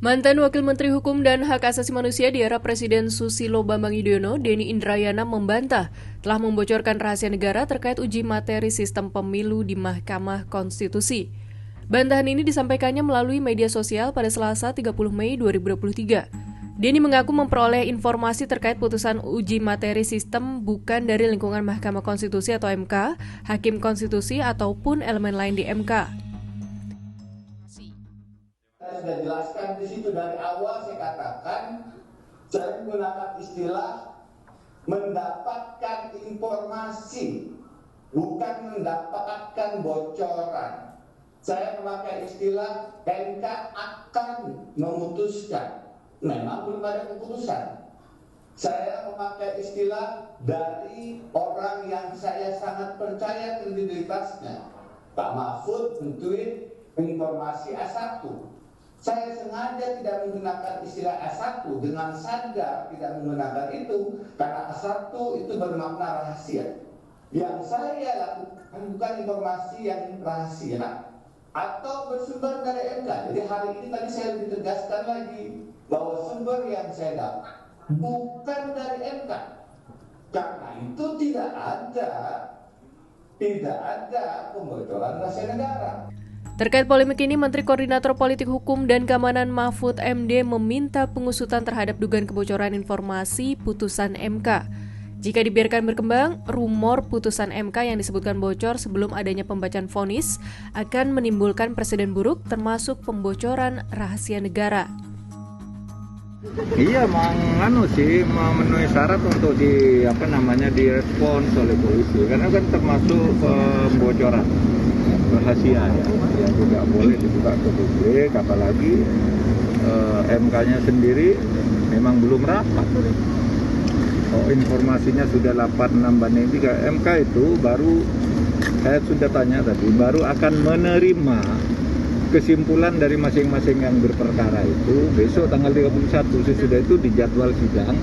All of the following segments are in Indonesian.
Mantan Wakil Menteri Hukum dan Hak Asasi Manusia di era Presiden Susilo Bambang Yudhoyono, Denny Indrayana membantah telah membocorkan rahasia negara terkait uji materi sistem pemilu di Mahkamah Konstitusi. Bantahan ini disampaikannya melalui media sosial pada Selasa 30 Mei 2023. Denny mengaku memperoleh informasi terkait putusan uji materi sistem bukan dari lingkungan Mahkamah Konstitusi atau MK, Hakim Konstitusi, ataupun elemen lain di MK. Saya sudah jelaskan di situ dari awal, saya katakan saya menggunakan istilah mendapatkan informasi, bukan mendapatkan bocoran. Saya memakai istilah MK akan memutuskan. Memang belum ada keputusan. Saya memakai istilah dari orang yang saya sangat percaya kredibilitasnya. Pak Mahfud mentuit informasi A1. Saya sengaja tidak menggunakan istilah A1 dengan sadar tidak menggunakan itu karena A1 itu bermakna rahasia. Yang saya lakukan bukan informasi yang rahasia atau bersumber dari MK. Jadi hari ini tadi saya lebih tegaskan lagi bahwa sumber yang saya dapat bukan dari MK. Karena itu tidak ada pembocoran rahasia negara. Terkait polemik ini, Menteri Koordinator Politik Hukum dan Keamanan Mahfud MD meminta pengusutan terhadap dugaan kebocoran informasi putusan MK. Jika dibiarkan berkembang, rumor putusan MK yang disebutkan bocor sebelum adanya pembacaan vonis akan menimbulkan presiden buruk termasuk pembocoran rahasia negara. Iya, memenuhi syarat untuk direspons oleh polisi karena kan termasuk pembocoran rahasia yang tidak boleh dibuka ke publik, apalagi MK-nya sendiri memang belum rapat. Informasinya sudah 86/3. MK itu baru, saya sudah tanya tadi, baru akan menerima kesimpulan dari masing-masing yang berperkara itu besok tanggal 31. Sesudah itu dijadwal sidang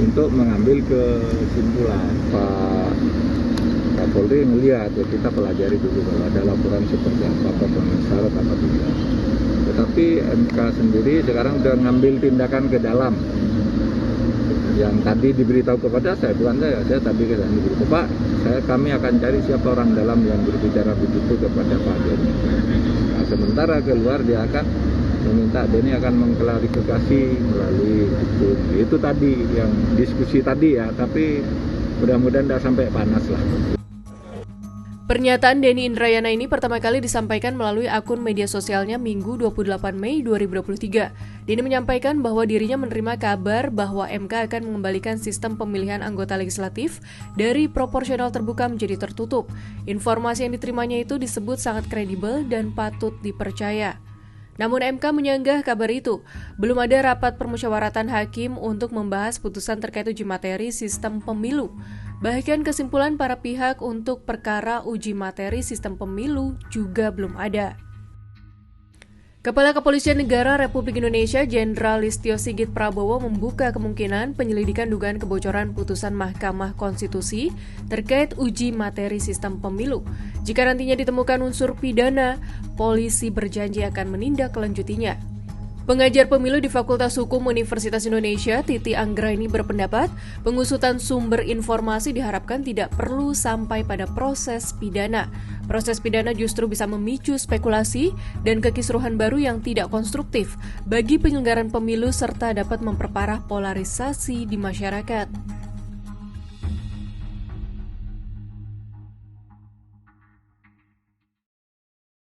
untuk mengambil kesimpulan. Pak Kapolri melihat, ya kita pelajari dulu kalau ada laporan seperti apa syarat apa tidak. Tetapi MK sendiri sekarang sudah ngambil tindakan ke dalam. Yang tadi diberitahu kepada saya, bukan saya tadi ke sana diberitahu, Pak, kami akan cari siapa orang dalam yang berbicara begitu kepada Pak Denny. Nah, sementara keluar dia akan meminta Denny akan mengklarifikasi melalui hukum. Itu tadi yang diskusi tadi ya, tapi mudah-mudahan tidak sampai panas lah. Pernyataan Denny Indrayana ini pertama kali disampaikan melalui akun media sosialnya Minggu 28 Mei 2023. Denny menyampaikan bahwa dirinya menerima kabar bahwa MK akan mengembalikan sistem pemilihan anggota legislatif dari proporsional terbuka menjadi tertutup. Informasi yang diterimanya itu disebut sangat kredibel dan patut dipercaya. Namun MK menyanggah kabar itu. Belum ada rapat permusyawaratan hakim untuk membahas putusan terkait uji materi sistem pemilu. Bahkan kesimpulan para pihak untuk perkara uji materi sistem pemilu juga belum ada. Kepala Kepolisian Negara Republik Indonesia Jenderal Listio Sigit Prabowo membuka kemungkinan penyelidikan dugaan kebocoran putusan Mahkamah Konstitusi terkait uji materi sistem pemilu. Jika nantinya ditemukan unsur pidana, polisi berjanji akan menindaklanjutinya. Pengajar pemilu di Fakultas Hukum Universitas Indonesia, Titi Anggraini berpendapat, pengusutan sumber informasi diharapkan tidak perlu sampai pada proses pidana. Proses pidana justru bisa memicu spekulasi dan kekisruhan baru yang tidak konstruktif bagi penyelenggaraan pemilu serta dapat memperparah polarisasi di masyarakat.